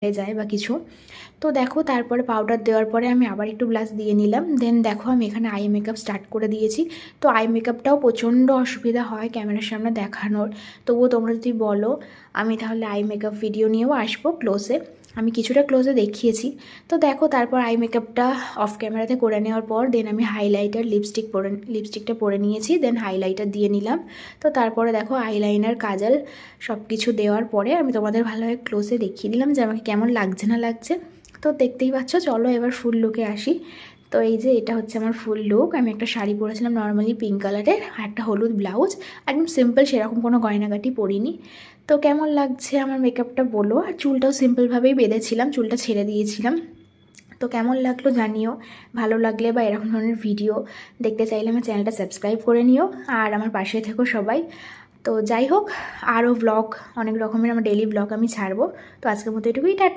হয়ে যায় বা কিছু। তো দেখো তারপরে পাউডার দেওয়ার পরে আমি আবার একটু ব্লাশ দিয়ে নিলাম। দেন দেখো আমি এখানে আই মেকআপ স্টার্ট করে দিয়েছি। তো আই মেকআপটাও প্রচণ্ড অসুবিধা হয় ক্যামেরার সামনে দেখানোর। তবুও তোমরা যদি বলো আমি তাহলে আই মেকআপ ভিডিও নিয়েও আসবো ক্লোজে। আমি কিছুটা ক্লোজে দেখিয়েছি। তো দেখো তারপর আই মেকআপটা অফ ক্যামেরাতে করে নেওয়ার পর দেন আমি হাইলাইটার লিপস্টিকটা পরে নিয়েছি। দেন হাইলাইটার দিয়ে নিলাম। তো তারপরে দেখো আইলাইনার কাজল সব কিছু দেওয়ার পরে আমি তোমাদের ভালোভাবে ক্লোজে দেখিয়ে দিলাম যে আমাকে কেমন লাগছে না লাগছে। তো দেখতেই পাচ্ছ, চলো এবার ফুল লুকে আসি। তো এই যে এটা হচ্ছে আমার ফুল লুক। আমি একটা শাড়ি পরেছিলাম নর্মালি পিঙ্ক কালারের, আর একটা হলুদ ব্লাউজ, একদম সিম্পল, সেরকম কোনো গয়নাগাটি পরিনি। তো কেমন লাগছে আমার মেকআপটা বলো। আর চুলটাও সিম্পলভাবেই বেঁধেছিলাম, চুলটা ছেড়ে দিয়েছিলাম। তো কেমন লাগলো জানিও। ভালো লাগলে বা এরকম ধরনের ভিডিও দেখতে চাইলে আমার চ্যানেলটা সাবস্ক্রাইব করে নিও, আর আমার পাশে থেকো সবাই। তো যাই হোক, আরও ব্লগ, অনেক রকমের আমার ডেইলি ব্লগ আমি ছাড়বো। তো আজকের মতো এটুকুই, টাটা।